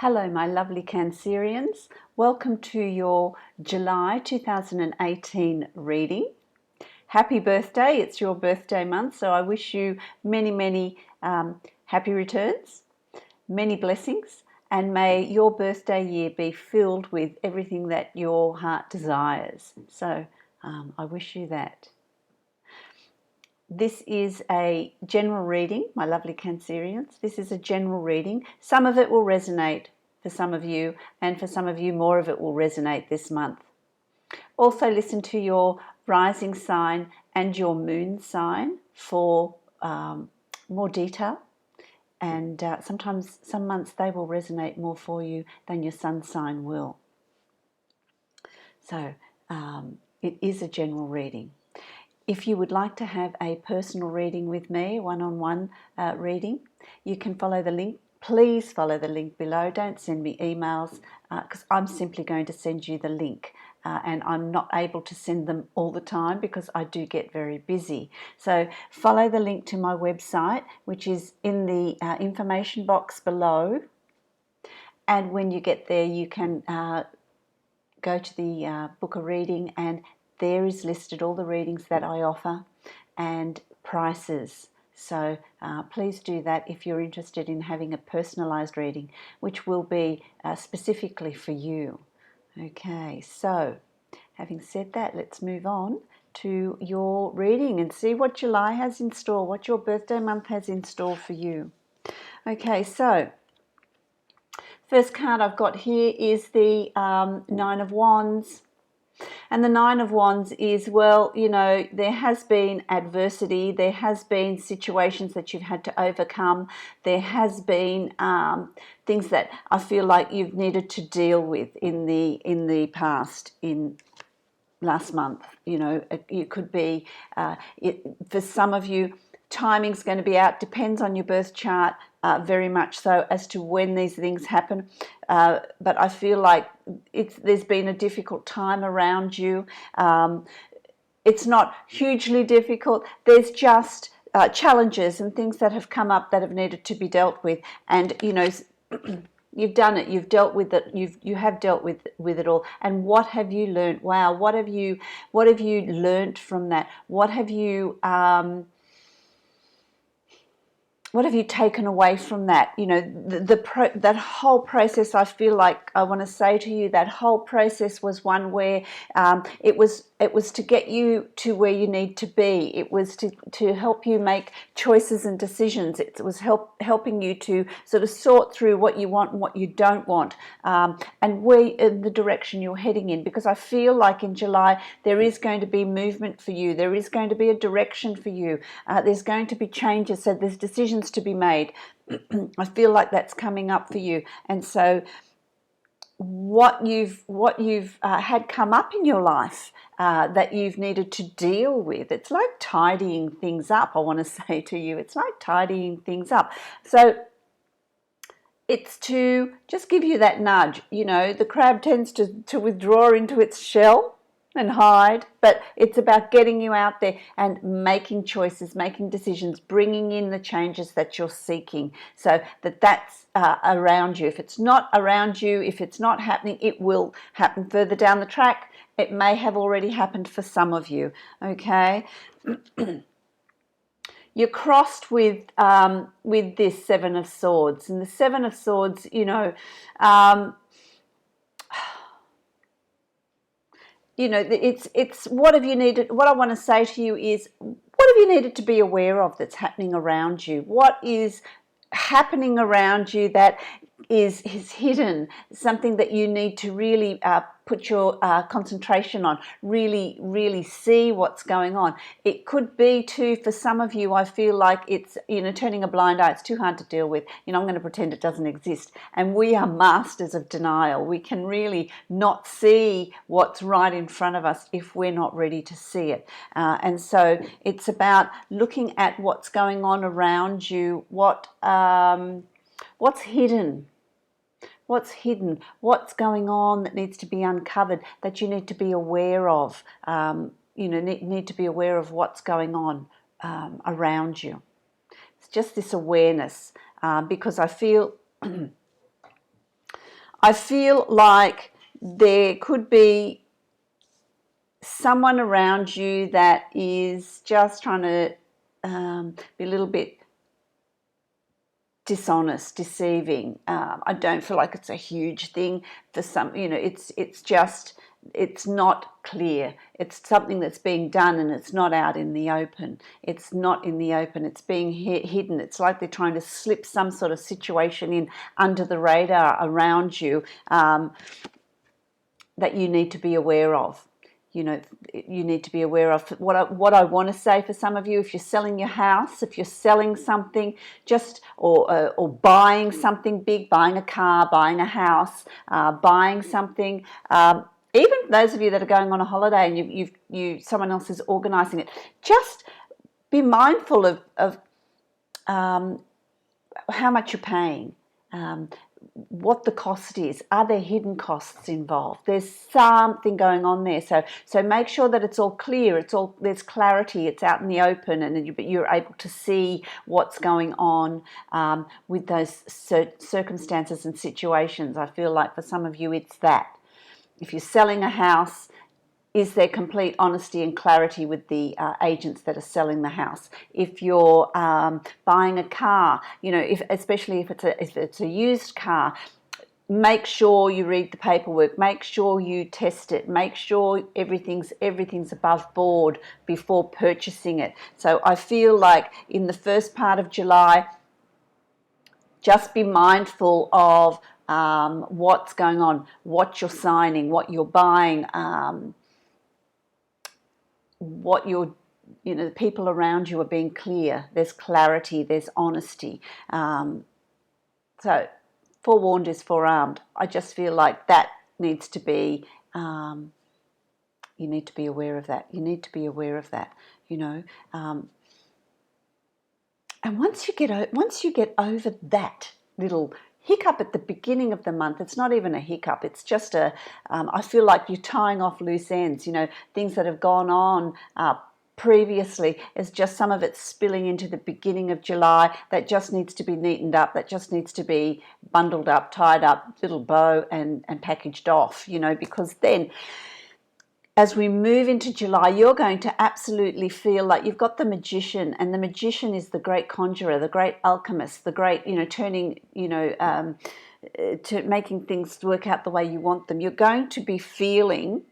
Hello, my lovely Cancerians. Welcome to your July 2018 reading. Happy birthday. It's your birthday month, so I wish you many happy returns, many blessings, and may your birthday year be filled with everything that your heart desires. So I wish you that. This is a general reading, my lovely Cancerians. This is a general reading. Some of it will resonate for some of you, and for some of you, more of it will resonate this month. Also, listen to your rising sign and your moon sign for more detail. And sometimes, some months, they will resonate more for you than your sun sign will. So, it is a general reading. If you would like to have a personal reading with me, one-on-one reading, you can follow the link. Please follow the link below. Don't send me emails because I'm simply going to send you the link. And I'm not able to send them all the time because I do get very busy. So follow the link to my website, which is in the information box below. And when you get there, you can go to the book a reading, and there is listed all the readings that I offer and prices. So please do that if you're interested in having a personalised reading, which will be specifically for you. Okay, so having said that, let's move on to your reading and see what July has in store, what your birthday month has in store for you. Okay, so first card I've got here is the Nine of Wands. And the Nine of Wands is, well, you know, there has been adversity, there has been situations that you've had to overcome, there has been things that I feel like you've needed to deal with in the past, in last month. You know, it could be, for some of you, timing's going to be out, depends on your birth chart, very much so, as to when these things happen. But I feel like there's been a difficult time around you. It's not hugely difficult. There's just challenges and things that have come up that have needed to be dealt with. And, you know, you've done it. You've dealt with it. You have dealt with it all. And what have you learned? Wow, what have you learned from that? What have you taken away from that? You know, that whole process, I feel like I want to say to you, that whole process was one where it was to get you to where you need to be. It was to help you make choices and decisions. It was helping you to sort of sort through what you want and what you don't want, and where in the direction you're heading in. Because I feel like in July there is going to be movement for you. There is going to be a direction for you. There's going to be changes. So there's decisions to be made. I feel like that's coming up for you. And so what you've had come up in your life that you've needed to deal with, it's like tidying things up. I want to say to you, it's like tidying things up. So it's to just give you that nudge. You know, the crab tends to withdraw into its shell and hide, but it's about getting you out there and making choices, making decisions, bringing in the changes that you're seeking, so that's around you. If it's not around you, if it's not happening, it will happen further down the track. It may have already happened for some of you. Okay. You're crossed with this Seven of Swords, and the Seven of Swords, you know, it's what have you needed? What I want to say to you is, what have you needed to be aware of that's happening around you? What is happening around you that is hidden, something that you need to really put your concentration on, really see what's going on. It could be too, for some of you, I feel like it's, you know, turning a blind eye. It's too hard to deal with. You know, I'm going to pretend it doesn't exist. And we are masters of denial. We can really not see what's right in front of us if we're not ready to see it. And so it's about looking at what's going on around you, what's hidden. What's hidden? What's going on that needs to be uncovered, that you need to be aware of? You know, need to be aware of what's going on around you. It's just this awareness, because I feel I feel like there could be someone around you that is just trying to be a little bit dishonest, deceiving. I don't feel like it's a huge thing for some, it's not clear. It's something that's being done and it's not out in the open. It's not in the open. It's being hidden. It's like they're trying to slip some sort of situation in under the radar around you that you need to be aware of. You need to be aware of what I want to say for some of you. If you're selling your house, if you're selling something, or buying something big, buying a car, buying a house, buying something. Even those of you that are going on a holiday and someone else is organising it, just be mindful of how much you're paying. What the cost is. Are there hidden costs involved? There's something going on there. So make sure that it's all clear. There's clarity. It's out in the open, and you're able to see what's going on with those circumstances and situations. I feel like for some of you, it's that. If you're selling a house, is there complete honesty and clarity with the agents that are selling the house? If you're buying a car, especially if it's a used car, make sure you read the paperwork. Make sure you test it. Make sure everything's above board before purchasing it. So I feel like in the first part of July, just be mindful of what's going on, what you're signing, what you're buying. The people around you are being clear. There's clarity, there's honesty. So forewarned is forearmed. I just feel like that needs to be, you need to be aware of that. You need to be aware of that, And once you get over that little hiccup at the beginning of the month, it's not even a hiccup, it's just I feel like you're tying off loose ends, things that have gone on previously. It's just some of it spilling into the beginning of July that just needs to be neatened up, that just needs to be bundled up, tied up, little bow and packaged off, because then as we move into July, you're going to absolutely feel like you've got the magician, and the magician is the great conjurer, the great alchemist, the great, turning, to making things work out the way you want them. You're going to be feeling,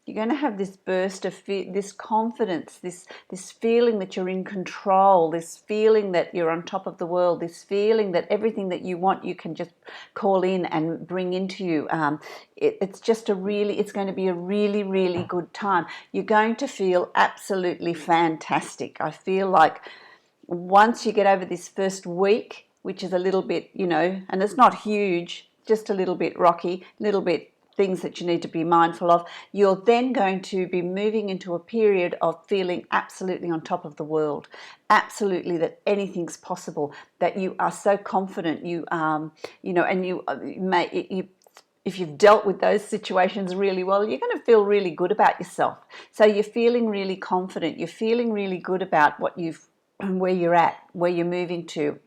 you're going to have this burst of this confidence, this feeling that you're in control, this feeling that you're on top of the world, this feeling that everything that you want you can just call in and bring into you. It's going to be a really, really good time. You're going to feel absolutely fantastic. I feel like once you get over this first week, which is a little bit, and it's not huge, just a little bit rocky, a little bit things that you need to be mindful of, you're then going to be moving into a period of feeling absolutely on top of the world, absolutely that anything's possible, that you are so confident, if you've dealt with those situations really well, you're going to feel really good about yourself. So you're feeling really confident, you're feeling really good about where you're at, where you're moving to,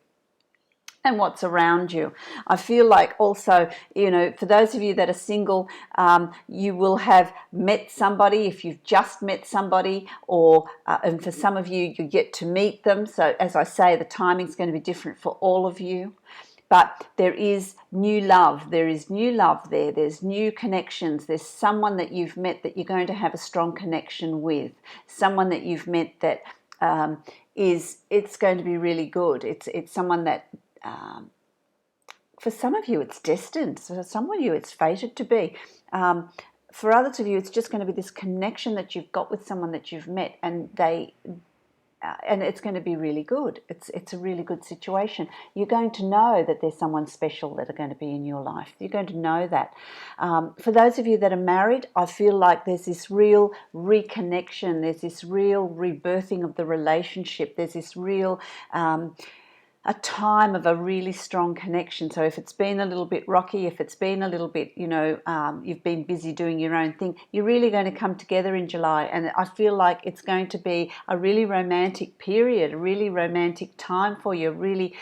and what's around you. I feel like also, for those of you that are single, you will have met somebody, if you've just met somebody, and for some of you, you get to meet them. So as I say, the timing's going to be different for all of you. But there is new love. There is new love there. There's new connections. There's someone that you've met that you're going to have a strong connection with. Someone that you've met that it's going to be really good. It's someone that for some of you it's destined. For some of you it's fated to be. For others of you, it's just going to be this connection that you've got with someone that you've met, and and it's going to be really good. It's a really good situation. You're going to know that there's someone special that are going to be in your life. You're going to know that. For those of you that are married, I feel like there's this real reconnection. There's this real rebirthing of the relationship. There's this real a time of a really strong connection. So if it's been a little bit rocky, if it's been a little bit, you've been busy doing your own thing, you're really going to come together in July. And I feel like it's going to be a really romantic period, a really romantic time for you, a really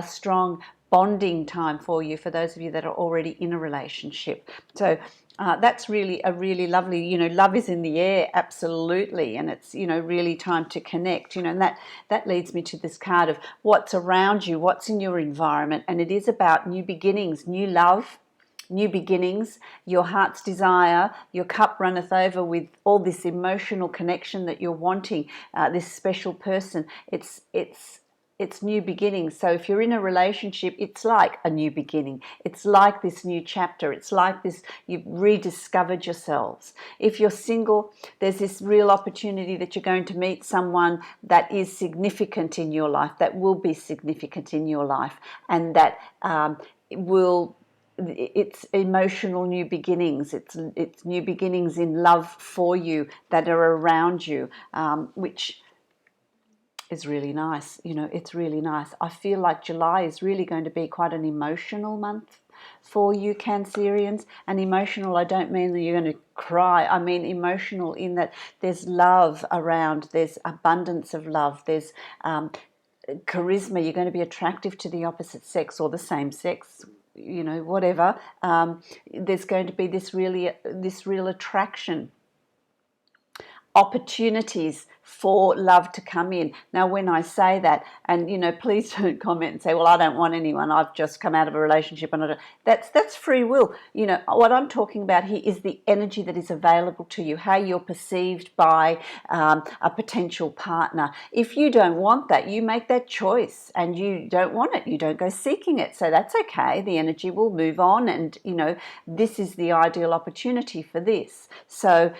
strong bonding time for you, for those of you that are already in a relationship. So that's really a really lovely, love is in the air, absolutely, and it's, really time to connect, and that leads me to this card of what's around you, what's in your environment, and it is about new beginnings, new love, new beginnings, your heart's desire, your cup runneth over with all this emotional connection that you're wanting, this special person. It's new beginnings. So if you're in a relationship, it's like a new beginning. It's like this new chapter. It's like this, you've rediscovered yourselves. If you're single, there's this real opportunity that you're going to meet someone that is significant in your life, that will be significant in your life, and that it's emotional new beginnings. It's new beginnings in love for you that are around you, which is really nice. It's really nice. I feel like July is really going to be quite an emotional month for you Cancerians. And emotional, I don't mean that you're going to cry. I mean emotional in that there's love around, there's abundance of love, there's charisma. You're going to be attractive to the opposite sex or the same sex, whatever. There's going to be this real attraction, opportunities for love to come in. Now, when I say that, and please don't comment and say, well, I don't want anyone, I've just come out of a relationship, and that's free will. What I'm talking about here is the energy that is available to you, how you're perceived by a potential partner. If you don't want that, you make that choice, and you don't want it, you don't go seeking it, so that's okay. The energy will move on, and this is the ideal opportunity for this. So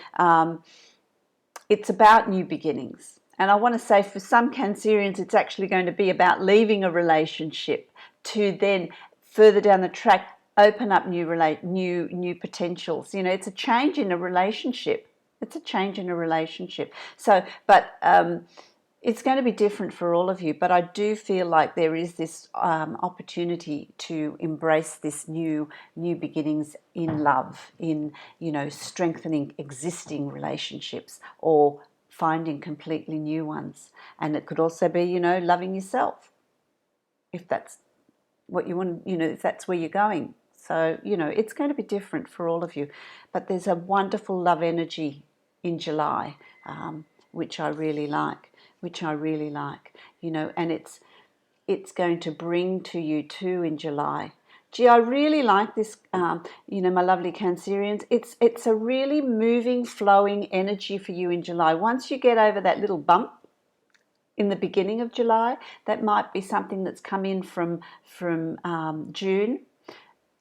it's about new beginnings. And I want to say for some Cancerians, it's actually going to be about leaving a relationship to then further down the track open up new potentials. It's a change in a relationship. It's a change in a relationship. So, but it's going to be different for all of you. But I do feel like there is this opportunity to embrace this new beginnings in love, in strengthening existing relationships or finding completely new ones. And it could also be loving yourself, if that's what you want, if that's where you're going. So it's going to be different for all of you. But there's a wonderful love energy in July, which I really like. And it's going to bring to you too in July. Gee, I really like this, my lovely Cancerians. It's a really moving, flowing energy for you in July. Once you get over that little bump in the beginning of July, that might be something that's come in from June,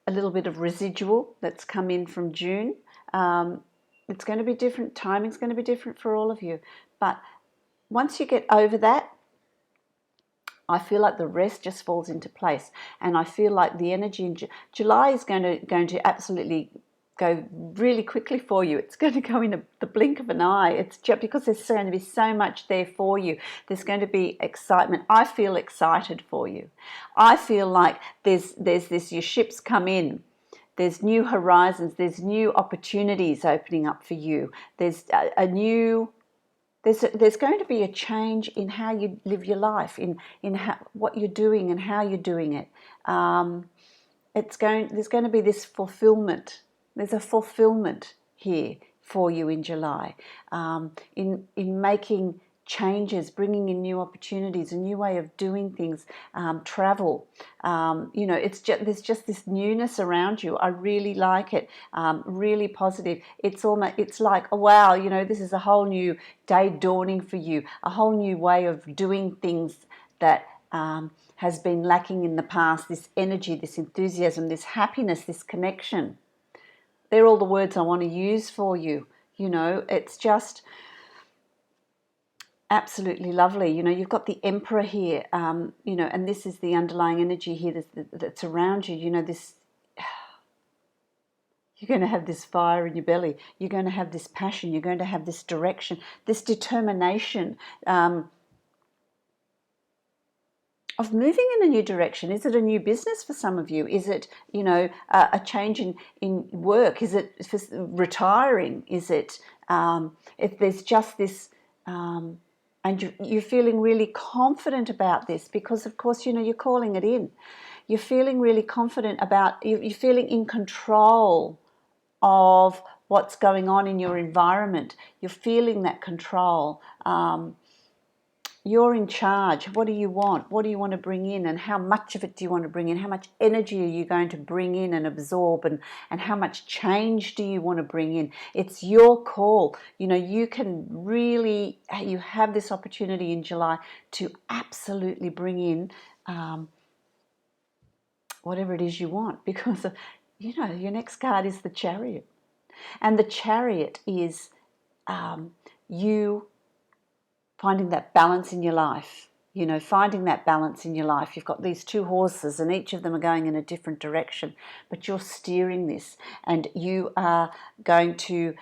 a little bit of residual that's come in from June. It's going to be different. Timing's going to be different for all of you. But once you get over that, I feel like the rest just falls into place, and I feel like the energy in July is going to absolutely go really quickly for you. It's going to go in the blink of an eye. It's just because there's going to be so much there for you. There's going to be excitement. I feel excited for you. I feel like there's this, your ships come in. There's new horizons. There's new opportunities opening up for you. There's There's going to be a change in how you live your life, in what you're doing and how you're doing it. There's going to be this fulfillment. There's a fulfillment here for you in July, in making changes, bringing in new opportunities, a new way of doing things, travel. There's just this newness around you. I really like it. Really positive. It's like, oh, wow, this is a whole new day dawning for you, a whole new way of doing things that has been lacking in the past. This energy, this enthusiasm, this happiness, this connection. They're all the words I want to use for you. It's just absolutely lovely. You've got the Emperor here, and this is the underlying energy here that's around you. This, you're going to have this fire in your belly. You're going to have this passion. You're going to have this direction, this determination of moving in a new direction. Is it a new business for some of you? Is it, a change in work? Is it for retiring? Is it, if there's just this, and you're feeling really confident about this because, of course, you're calling it in. You're feeling really confident about, you're feeling in control of what's going on in your environment. You're feeling that control. You're in charge. What do you want? What do you want to bring in? And how much of it do you want to bring in? How much energy are you going to bring in and absorb? And how much change do you want to bring in? It's your call. You know, you can really, you have this opportunity in July to absolutely bring in whatever it is you want, because, you know, your next card is the Chariot. And the Chariot is you finding that balance in your life, you know, finding that balance in your life. You've got these two horses and each of them are going in a different direction, but you're steering this, and you are going to,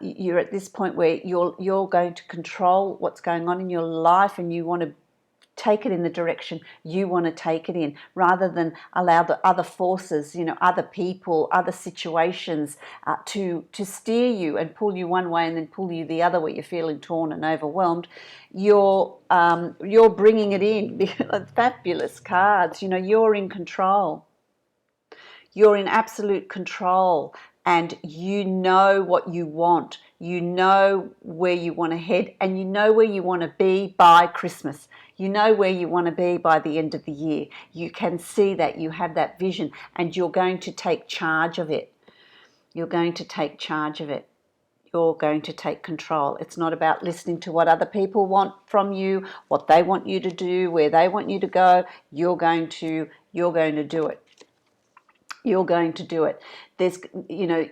you're at this point where you're going to control what's going on in your life, and you want to take it in the direction you want to take it in, rather than allow the other forces, you know, other people, other situations to steer you and pull you one way and then pull you the other, where you're feeling torn and overwhelmed. You're bringing it in. Fabulous cards. You know, you're in control. You're in absolute control, and you know what you want. You know where you want to head, and you know where you want to be by Christmas. You know where you want to be by the end of the year. You can see that, you have that vision, and you're going to take charge of it. You're going to take charge of it. You're going to take control. It's not about listening to what other people want from you, what they want you to do, where they want you to go. You're going to do it. You're going to do it. There's, you know,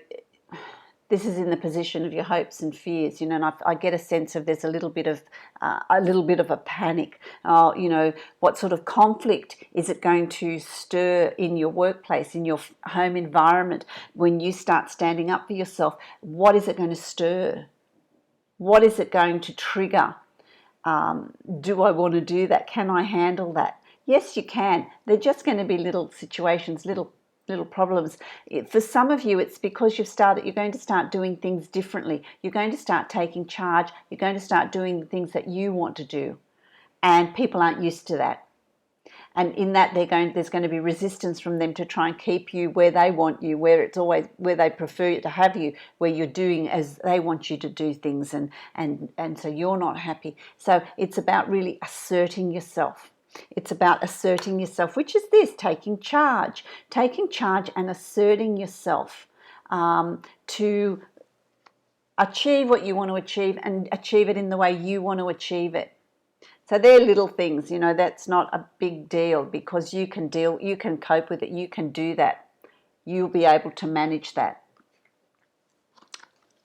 this is in the position of your hopes and fears, you know, and I get a sense of there's a little bit of a panic. You know, what sort of conflict is it going to stir in your workplace, in your home environment, when you start standing up for yourself? What is it going to stir? What is it going to trigger? Do I want to do that? Can I handle that? Yes, you can. They're just going to be little situations, little problems. For some of you, it's because you're going to start doing things differently. You're going to start taking charge. You're going to start doing the things that you want to do, and people aren't used to that. And in that, there's going to be resistance from them to try and keep you where they want you, where it's always where they prefer to have you, where you're doing as they want you to do things, and so you're not happy. So it's about really asserting yourself. It's about asserting yourself, which is this: taking charge and asserting yourself to achieve what you want to achieve, and achieve it in the way you want to achieve it. So they're little things, you know, that's not a big deal, because you can cope with it, you can do that. You'll be able to manage that.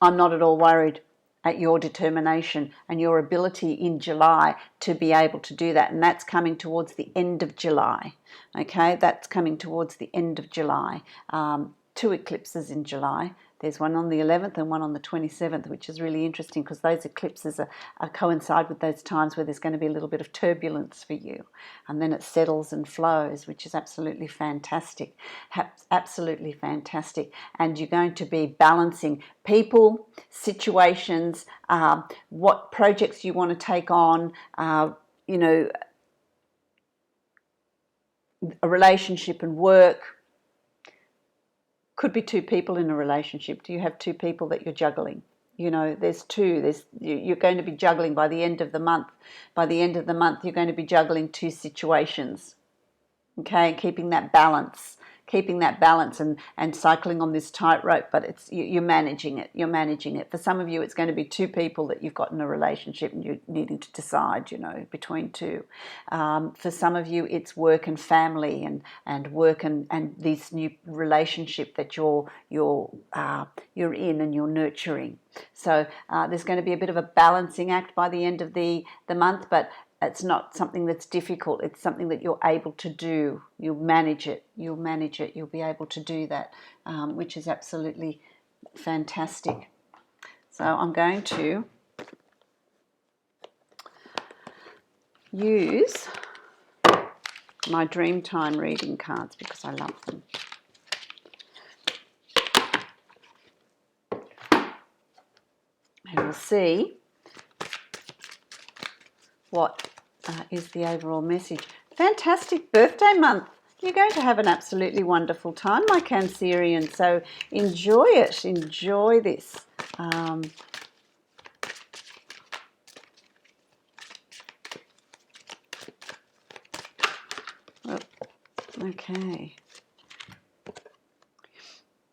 I'm not at all worried at your determination and your ability in July to be able to do that. And that's coming towards the end of July. Okay, that's coming towards the end of July. 2 eclipses in July. There's one on the 11th and one on the 27th, which is really interesting, because those eclipses coincide with those times where there's going to be a little bit of turbulence for you. And then it settles and flows, which is absolutely fantastic. Absolutely fantastic. And you're going to be balancing people, situations, what projects you want to take on, you know, a relationship and work. Could be 2 people in a relationship. Do you have 2 people that you're juggling? You know, there's 2. You're going to be juggling by the end of the month. By the end of the month, you're going to be juggling 2 situations. Okay, and keeping that balance and cycling on this tightrope, but you're managing it. You're managing it. For some of you, it's going to be 2 people that you've got in a relationship, and you're needing to decide, you know, between 2. For some of you, it's work and family, and work and this new relationship that you're in and you're nurturing. So there's going to be a bit of a balancing act by the end of the month, but it's not something that's difficult. It's something that you're able to do. You'll manage it. You'll be able to do that, which is absolutely fantastic. So I'm going to use my Dreamtime reading cards because I love them. And we'll see what is the overall message. Fantastic birthday month. You're going to have an absolutely wonderful time, my Cancerian. So enjoy it. Enjoy this. Okay.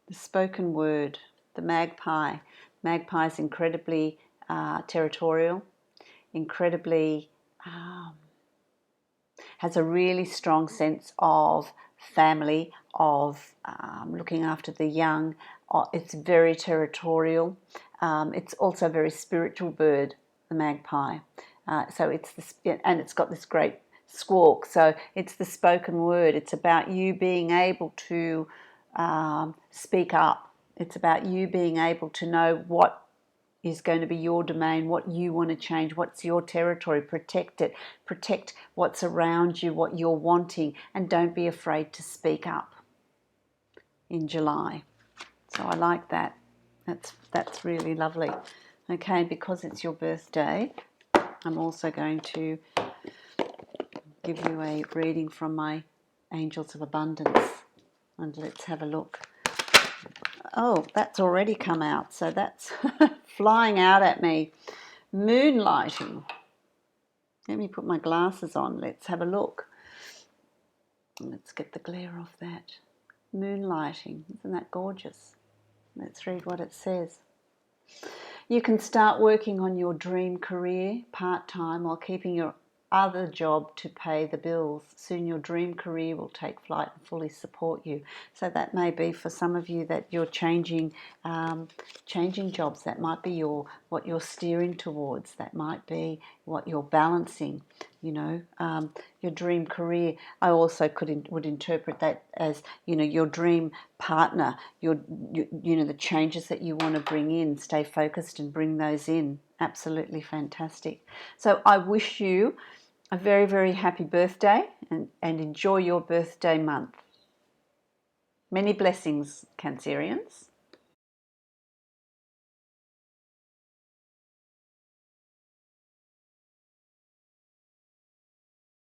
The spoken word, the magpie. Magpie is incredibly territorial, incredibly has a really strong sense of family, of looking after the young. It's very territorial. It's also a very spiritual bird, the magpie. So it's and it's got this great squawk. So it's the spoken word. It's about you being able to speak up. It's about you being able to know what is going to be your domain, what you want to change, what's your territory, protect it, protect what's around you, what you're wanting, and don't be afraid to speak up in July. So I like that. That's really lovely. Okay, because it's your birthday, I'm also going to give you a reading from my Angels of Abundance, and let's have a look. Oh, that's already come out, so that's flying out at me. Moonlighting. Let me put my glasses on. Let's have a look. Let's get the glare off that. Moonlighting. Isn't that gorgeous? Let's read what it says. You can start working on your dream career part-time while keeping your other job to pay the bills. Soon your dream career will take flight and fully support you. So that may be for some of you that you're changing jobs. That might be what you're steering towards. That might be what you're balancing. Your dream career. I also would interpret that as your dream partner. The changes that you want to bring in. Stay focused and bring those in. Absolutely fantastic. So I wish you a very, very happy birthday and enjoy your birthday month. Many blessings, Cancerians.